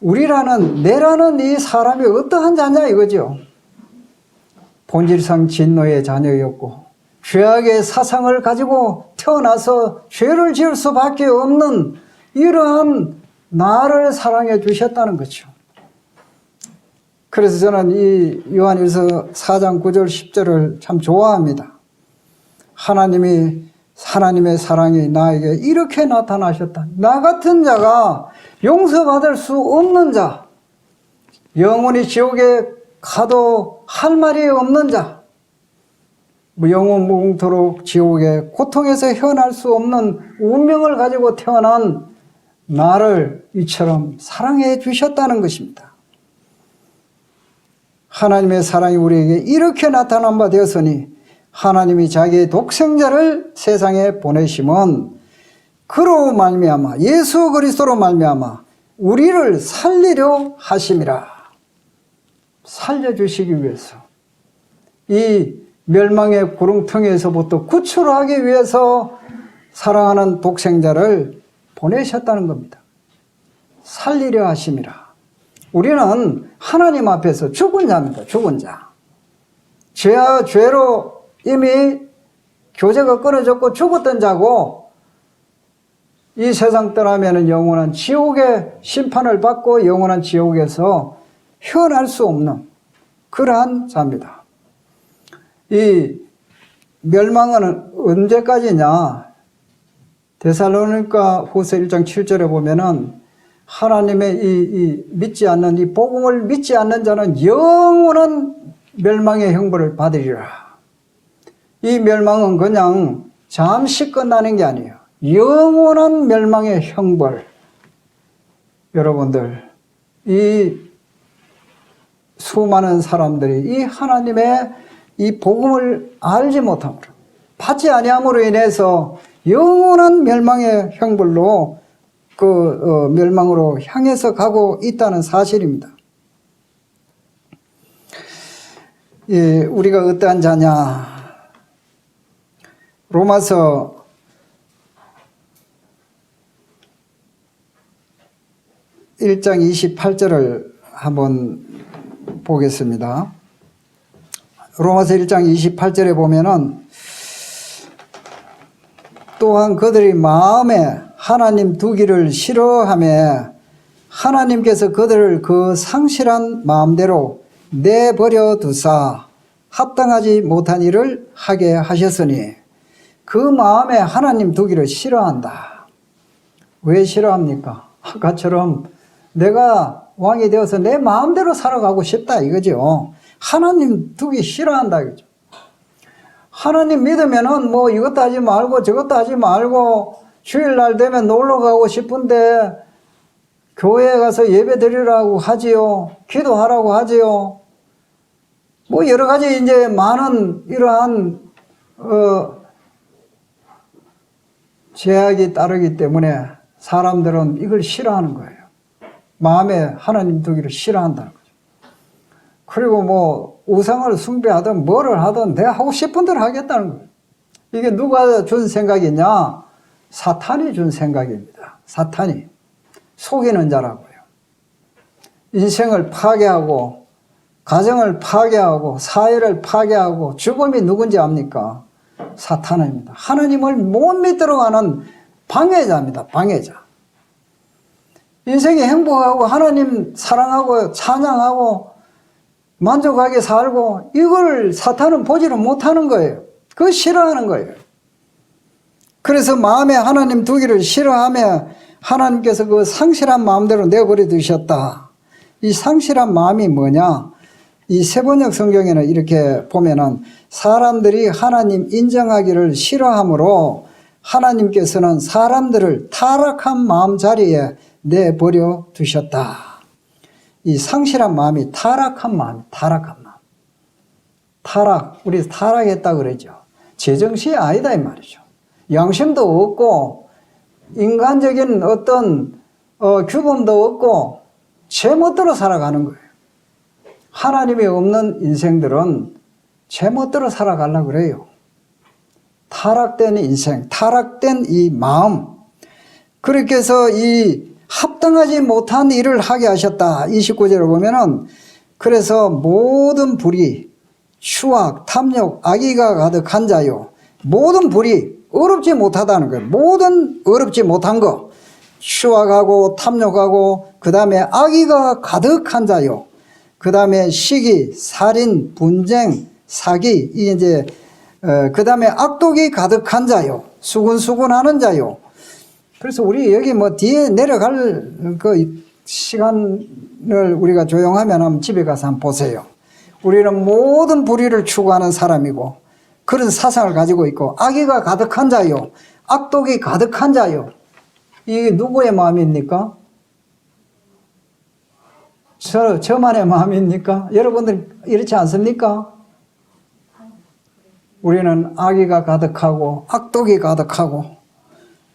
우리라는 내라는 이 사람이 어떠한 자냐 이거죠. 본질상 진노의 자녀였고 죄악의 사상을 가지고 태어나서 죄를 지을 수밖에 없는 이러한 나를 사랑해 주셨다는 거죠. 그래서 저는 이 요한일서 4장 9절 10절을 참 좋아합니다. 하나님의 사랑이 나에게 이렇게 나타나셨다. 나 같은 자가 용서받을 수 없는 자, 영원히 지옥에 가도 할 말이 없는 자, 영원 무궁토록 지옥의 고통에서 헤어날 수 없는 운명을 가지고 태어난 나를 이처럼 사랑해 주셨다는 것입니다. 하나님의 사랑이 우리에게 이렇게 나타난 바 되었으니 하나님이 자기의 독생자를 세상에 보내심은 그로 말미암아 예수 그리스도로 말미암아 우리를 살리려 하심이라. 살려주시기 위해서 이 멸망의 구렁텅이에서부터 구출하기 위해서 사랑하는 독생자를 보내셨다는 겁니다. 살리려 하심이라. 우리는 하나님 앞에서 죽은 자입니다. 죽은 자. 죄와 죄로 이미 교제가 끊어졌고 죽었던 자고 이 세상 떠나면 영원한 지옥의 심판을 받고 영원한 지옥에서 헤어날 수 없는 그러한 자입니다. 이 멸망은 언제까지냐? 데살로니가 후서 1장 7절에 보면은 하나님의 이 믿지 않는 이 복음을 믿지 않는 자는 영원한 멸망의 형벌을 받으리라. 이 멸망은 그냥 잠시 끝나는 게 아니에요. 영원한 멸망의 형벌. 여러분들, 이 수많은 사람들이 이 하나님의 이 복음을 알지 못함으로 받지 아니함으로 인해서 영원한 멸망의 형벌로 멸망으로 향해서 가고 있다는 사실입니다. 예, 우리가 어떠한 자냐? 로마서 1장 28절을 한번 보겠습니다. 로마서 1장 28절에 보면은 또한 그들이 마음에 하나님 두기를 싫어하며 하나님께서 그들을 그 상실한 마음대로 내버려 두사 합당하지 못한 일을 하게 하셨으니 그 마음에 하나님 두기를 싫어한다. 왜 싫어합니까? 아까처럼 내가 왕이 되어서 내 마음대로 살아가고 싶다 이거죠. 하나님 두기 싫어한다 이거죠. 하나님 믿으면은 뭐 이것도 하지 말고 저것도 하지 말고 주일날 되면 놀러 가고 싶은데 교회에 가서 예배 드리라고 하지요. 기도하라고 하지요. 뭐 여러 가지 이제 많은 이러한 제약이 따르기 때문에 사람들은 이걸 싫어하는 거예요. 마음에 하나님 두기를 싫어한다는 거죠. 그리고 뭐 우상을 숭배하든 뭐를 하든 내가 하고 싶은 대로 하겠다는 거예요. 이게 누가 준 생각이냐? 사탄이 준 생각입니다. 사탄이 속이는 자라고요. 인생을 파괴하고 가정을 파괴하고 사회를 파괴하고 죽음이 누군지 압니까? 사탄입니다. 하나님을 못 믿도록 하는 방해자입니다. 방해자. 인생이 행복하고 하나님 사랑하고 찬양하고 만족하게 살고 이걸 사탄은 보지를 못하는 거예요. 그거 싫어하는 거예요. 그래서 마음에 하나님 두기를 싫어하며 하나님께서 그 상실한 마음대로 내버려 두셨다. 이 상실한 마음이 뭐냐? 이 세번역 성경에는 이렇게 보면은 사람들이 하나님 인정하기를 싫어하므로 하나님께서는 사람들을 타락한 마음 자리에 내버려 두셨다. 이 상실한 마음이 타락한 마음, 타락한 마음. 타락, 우리 타락했다 그러죠. 제정신이 아니다 이 말이죠. 양심도 없고 인간적인 어떤 규범도 없고 제멋대로 살아가는 거예요. 하나님이 없는 인생들은 제멋대로 살아가려고 그래요. 타락된 인생, 타락된 이 마음. 그렇게 해서 이 합당하지 못한 일을 하게 하셨다. 29절을 보면은 그래서 모든 불의, 추악, 탐욕, 악의가 가득한 자요. 모든 불의, 어렵지 못하다는 거예요. 모든 어렵지 못한 거. 추악하고 탐욕하고 그 다음에 악의가 가득한 자요. 그 다음에 시기, 살인, 분쟁, 사기, 이제 그 다음에 악독이 가득한 자요. 수군수군하는 자요. 그래서 우리 여기 뭐 뒤에 내려갈 그 시간을 우리가 조용하면 한번 집에 가서 한번 보세요. 우리는 모든 불의를 추구하는 사람이고 그런 사상을 가지고 있고 악의가 가득한 자요. 악독이 가득한 자요. 이게 누구의 마음입니까? 저만의 마음입니까? 여러분들 이렇지 않습니까? 우리는 악의가 가득하고 악독이 가득하고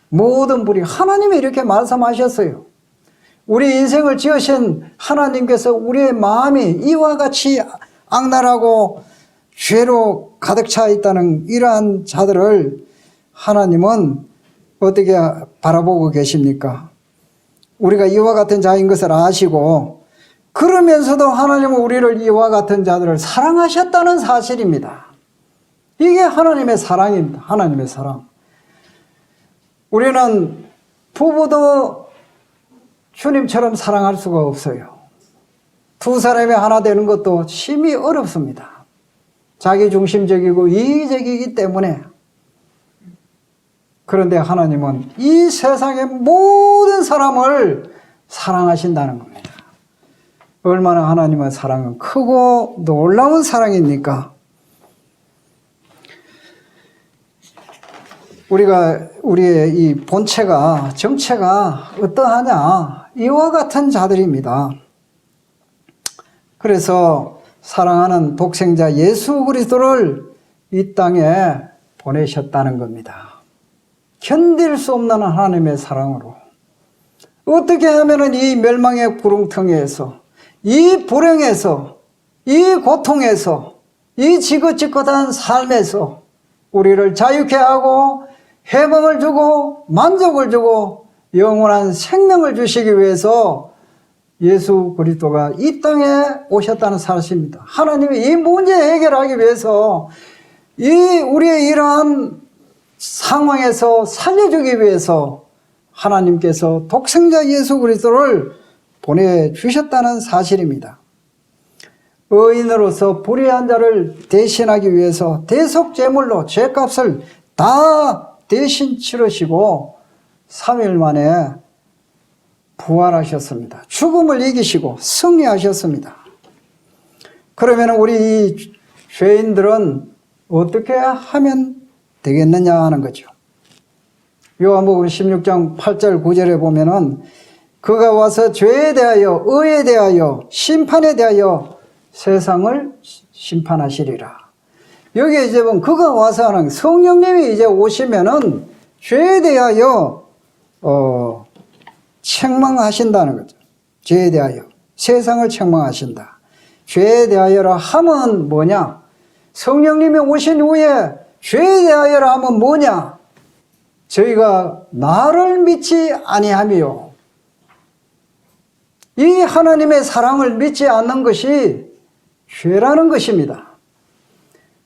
모든 불이 하나님이 이렇게 말씀하셨어요. 우리 인생을 지으신 하나님께서 우리의 마음이 이와 같이 악랄하고 죄로 가득 차 있다는 이러한 자들을 하나님은 어떻게 바라보고 계십니까? 우리가 이와 같은 자인 것을 아시고 그러면서도 하나님은 우리를 이와 같은 자들을 사랑하셨다는 사실입니다. 이게 하나님의 사랑입니다. 하나님의 사랑. 우리는 부부도 주님처럼 사랑할 수가 없어요. 두 사람이 하나 되는 것도 심히 어렵습니다. 자기중심적이고 이기적이기 때문에. 그런데 하나님은 이 세상의 모든 사람을 사랑하신다는 겁니다. 얼마나 하나님의 사랑은 크고 놀라운 사랑입니까? 우리의 이 본체가, 정체가 어떠하냐? 이와 같은 자들입니다. 그래서 사랑하는 독생자 예수 그리스도를 이 땅에 보내셨다는 겁니다. 견딜 수 없는 하나님의 사랑으로 어떻게 하면 이 멸망의 구렁텅이에서, 이 불행에서, 이 고통에서, 이 지긋지긋한 삶에서 우리를 자유케 하고 해방을 주고 만족을 주고 영원한 생명을 주시기 위해서 예수 그리스도가 이 땅에 오셨다는 사실입니다. 하나님이 이 문제 해결하기 위해서 우리의 이러한 상황에서 살려주기 위해서 하나님께서 독생자 예수 그리스도를 보내주셨다는 사실입니다. 의인으로서 불의한 자를 대신하기 위해서 대속제물로 죄값을 다 대신 치르시고 3일 만에 부활하셨습니다. 죽음을 이기시고 승리하셨습니다. 그러면 우리 이 죄인들은 어떻게 하면 되겠느냐 하는 거죠. 요한복음 16장 8절 9절에 보면은 그가 와서 죄에 대하여 의에 대하여 심판에 대하여 세상을 심판하시리라. 여기에 이제 보면 그가 와서 하는 성령님이 이제 오시면은 죄에 대하여 책망하신다는 거죠. 죄에 대하여 세상을 책망하신다. 죄에 대하여라 하면 뭐냐? 성령님이 오신 후에 죄에 대하여라 하면 뭐냐? 저희가 나를 믿지 아니하며 이 하나님의 사랑을 믿지 않는 것이 죄라는 것입니다.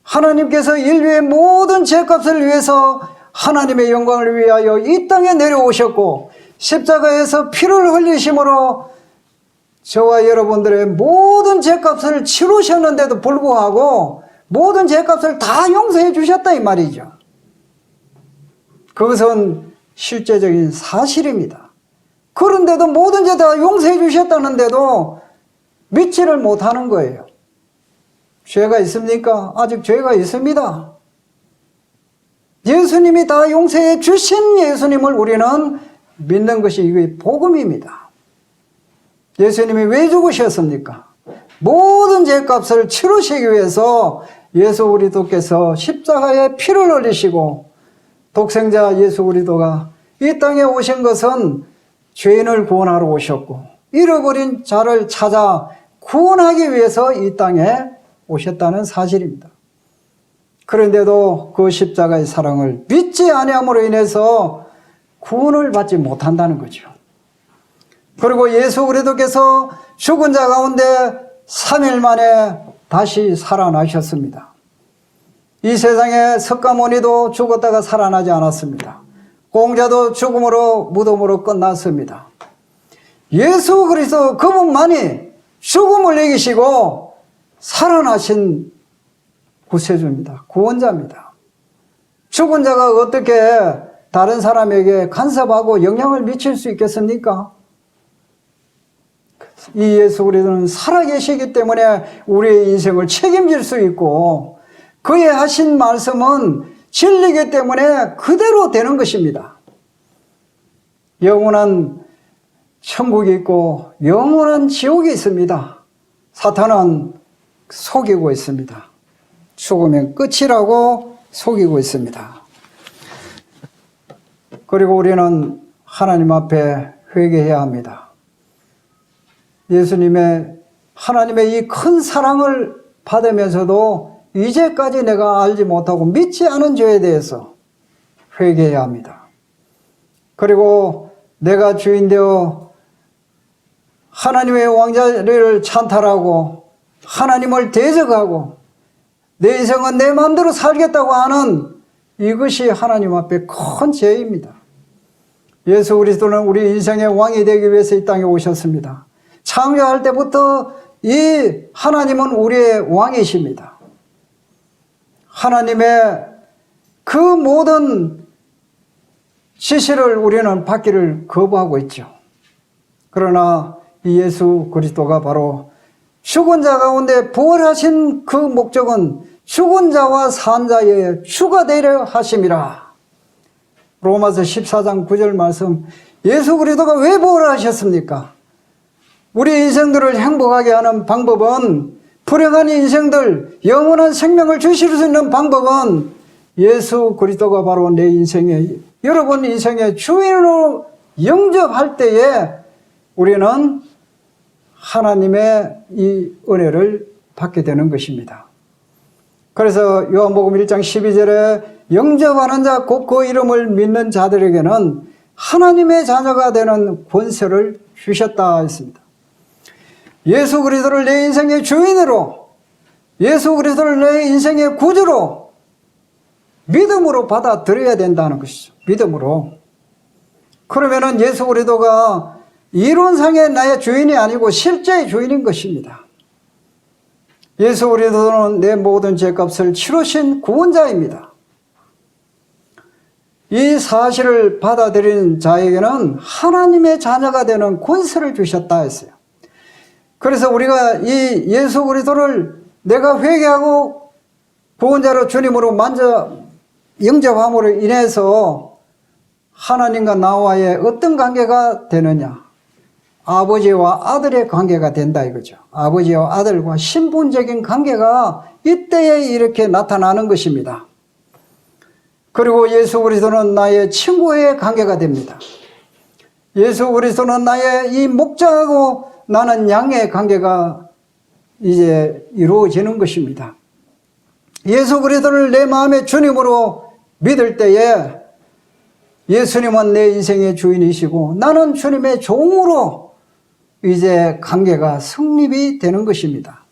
하나님께서 인류의 모든 죄값을 위해서 하나님의 영광을 위하여 이 땅에 내려오셨고 십자가에서 피를 흘리심으로 저와 여러분들의 모든 죄값을 치르셨는데도 불구하고 모든 죄값을 다 용서해 주셨다 이 말이죠. 그것은 실제적인 사실입니다. 그런데도 모든 죄 다 용서해 주셨다는데도 믿지를 못하는 거예요. 죄가 있습니까? 아직 죄가 있습니다. 예수님이 다 용서해 주신 예수님을 우리는 믿는 것이 이게 복음입니다. 예수님이 왜 죽으셨습니까? 모든 죄값을 치르시기 위해서 예수 그리스도께서 십자가에 피를 흘리시고 독생자 예수 그리스도가 이 땅에 오신 것은 죄인을 구원하러 오셨고 잃어버린 자를 찾아 구원하기 위해서 이 땅에 오셨다는 사실입니다. 그런데도 그 십자가의 사랑을 믿지 아니함으로 인해서 구원을 받지 못한다는 거죠. 그리고 예수 그리스도께서 죽은 자 가운데 3일 만에 다시 살아나셨습니다. 이 세상에 석가모니도 죽었다가 살아나지 않았습니다. 공자도 죽음으로 무덤으로 끝났습니다. 예수 그리스도 그분만이 죽음을 이기시고 살아나신 구세주입니다. 구원자입니다. 죽은 자가 어떻게 다른 사람에게 간섭하고 영향을 미칠 수 있겠습니까? 이 예수 그리스도는 살아계시기 때문에 우리의 인생을 책임질 수 있고 그의 하신 말씀은 진리이기 때문에 그대로 되는 것입니다. 영원한 천국이 있고 영원한 지옥이 있습니다. 사탄은 속이고 있습니다. 죽으면 끝이라고 속이고 있습니다. 그리고 우리는 하나님 앞에 회개해야 합니다. 하나님의 이 큰 사랑을 받으면서도 이제까지 내가 알지 못하고 믿지 않은 죄에 대해서 회개해야 합니다. 그리고 내가 주인되어 하나님의 왕자리를 찬탈하고 하나님을 대적하고 내 인생은 내 마음대로 살겠다고 하는 이것이 하나님 앞에 큰 죄입니다. 예수 그리스도는 우리 인생의 왕이 되기 위해서 이 땅에 오셨습니다. 창조할 때부터 이 하나님은 우리의 왕이십니다. 하나님의 그 모든 지시를 우리는 받기를 거부하고 있죠. 그러나 이 예수 그리스도가 바로 죽은 자 가운데 부활하신 그 목적은 죽은 자와 산 자의 주가 되려 하심이라. 로마서 14장 9절 말씀, 예수 그리스도가 왜 부활하셨습니까? 우리 인생들을 행복하게 하는 방법은 불행한 인생들, 영원한 생명을 주실 수 있는 방법은 예수 그리스도가 바로 내 인생의, 여러분 인생의 주인으로 영접할 때에 우리는 하나님의 이 은혜를 받게 되는 것입니다. 그래서 요한복음 1장 12절에 영접하는 자 곧 그 이름을 믿는 자들에게는 하나님의 자녀가 되는 권세를 주셨다 했습니다. 예수 그리스도를 내 인생의 주인으로, 예수 그리스도를 내 인생의 구주로 믿음으로 받아들여야 된다는 것이죠. 믿음으로. 그러면은 예수 그리스도가 이론상의 나의 주인이 아니고 실제의 주인인 것입니다. 예수 그리스도는 내 모든 죄값을 치르신 구원자입니다. 이 사실을 받아들인 자에게는 하나님의 자녀가 되는 권세를 주셨다 했어요. 그래서 우리가 이 예수 그리스도를 내가 회개하고 구원자로 주님으로 먼저 영접함으로 인해서 하나님과 나와의 어떤 관계가 되느냐? 아버지와 아들의 관계가 된다 이거죠. 아버지와 아들과 신분적인 관계가 이때에 이렇게 나타나는 것입니다. 그리고 예수 그리스도는 나의 친구의 관계가 됩니다. 예수 그리스도는 나의 이 목자하고 나는 양의 관계가 이제 이루어지는 것입니다. 예수 그리스도를 내 마음의 주님으로 믿을 때에 예수님은 내 인생의 주인이시고 나는 주님의 종으로 이제 관계가 성립이 되는 것입니다.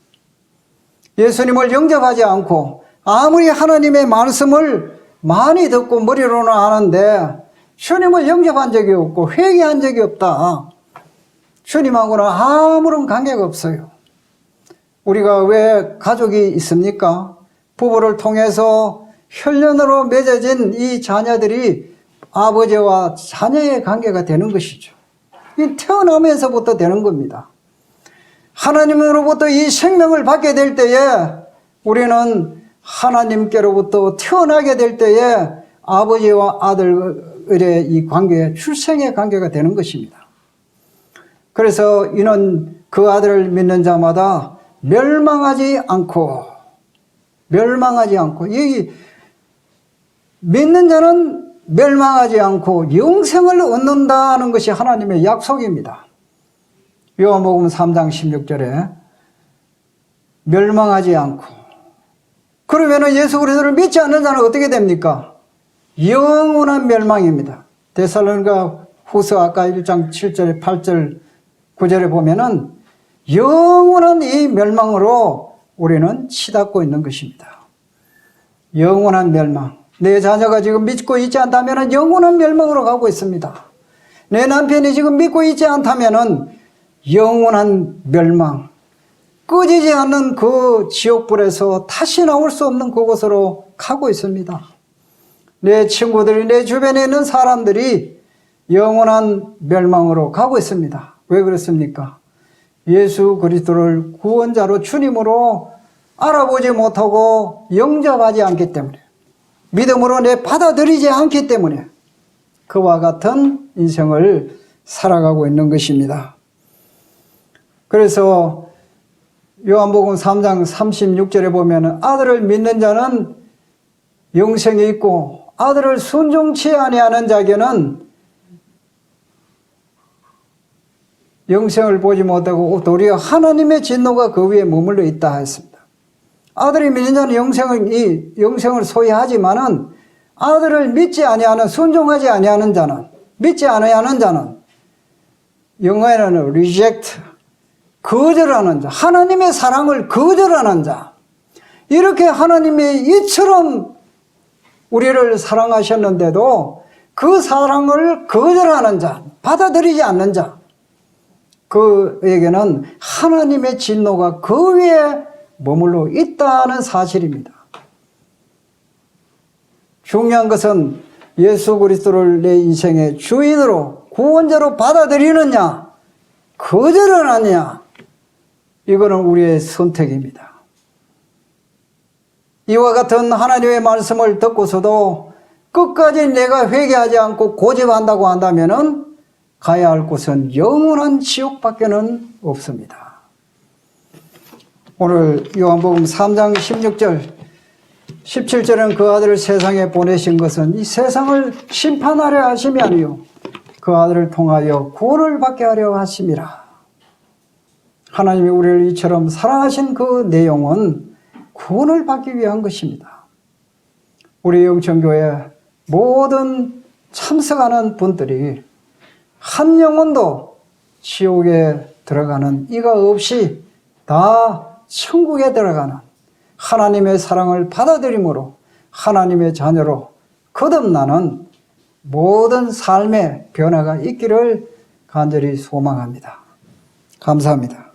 예수님을 영접하지 않고 아무리 하나님의 말씀을 많이 듣고 머리로는 아는데 주님을 영접한 적이 없고 회개한 적이 없다. 주님하고는 아무런 관계가 없어요. 우리가 왜 가족이 있습니까? 부부를 통해서 혈연으로 맺어진 이 자녀들이 아버지와 자녀의 관계가 되는 것이죠. 이 태어나면서부터 되는 겁니다. 하나님으로부터 이 생명을 받게 될 때에 우리는 하나님께로부터 태어나게 될 때에 아버지와 아들의 이 관계, 출생의 관계가 되는 것입니다. 그래서 이는 그 아들을 믿는 자마다 멸망하지 않고 이 믿는 자는 멸망하지 않고 영생을 얻는다는 것이 하나님의 약속입니다. 요한복음 3장 16절에 멸망하지 않고. 그러면 예수 그리스도를 믿지 않는 자는 어떻게 됩니까? 영원한 멸망입니다. 데살로니가 후서 아까 1장 7절, 8절, 9절에 보면은 영원한 이 멸망으로 우리는 치닫고 있는 것입니다. 영원한 멸망. 내 자녀가 지금 믿고 있지 않다면 영원한 멸망으로 가고 있습니다. 내 남편이 지금 믿고 있지 않다면 영원한 멸망, 꺼지지 않는 그 지옥불에서 다시 나올 수 없는 그곳으로 가고 있습니다. 내 친구들이, 내 주변에 있는 사람들이 영원한 멸망으로 가고 있습니다. 왜 그렇습니까? 예수 그리스도를 구원자로 주님으로 알아보지 못하고 영접하지 않기 때문에, 믿음으로 내 받아들이지 않기 때문에 그와 같은 인생을 살아가고 있는 것입니다. 그래서 요한복음 3장 36절에 보면 아들을 믿는 자는 영생이 있고 아들을 순종치 아니하는 자에게는 영생을 보지 못하고 도리어 하나님의 진노가 그 위에 머물러 있다 했습니다. 아들이 믿는 자는 영생을 소유하지만은 아들을 믿지 아니하는, 순종하지 아니하는 자는, 믿지 아니하는 자는 영어에는 reject, 거절하는 자, 하나님의 사랑을 거절하는 자. 이렇게 하나님이 이처럼 우리를 사랑하셨는데도 그 사랑을 거절하는 자, 받아들이지 않는 자, 그에게는 하나님의 진노가 그 위에 머물러 있다는 사실입니다. 중요한 것은 예수 그리스도를 내 인생의 주인으로, 구원자로 받아들이느냐, 거절을 하느냐, 이거는 우리의 선택입니다. 이와 같은 하나님의 말씀을 듣고서도 끝까지 내가 회개하지 않고 고집한다고 한다면은 가야 할 곳은 영원한 지옥밖에는 없습니다. 오늘 요한복음 3장 16절 17절은 그 아들을 세상에 보내신 것은 이 세상을 심판하려 하심이 아니요 그 아들을 통하여 구원을 받게 하려 하심이라. 하나님이 우리를 이처럼 사랑하신 그 내용은 구원을 받기 위한 것입니다. 우리 영천교회 모든 참석하는 분들이 한 영혼도 지옥에 들어가는 이가 없이 다 천국에 들어가는 하나님의 사랑을 받아들임으로 하나님의 자녀로 거듭나는 모든 삶의 변화가 있기를 간절히 소망합니다. 감사합니다.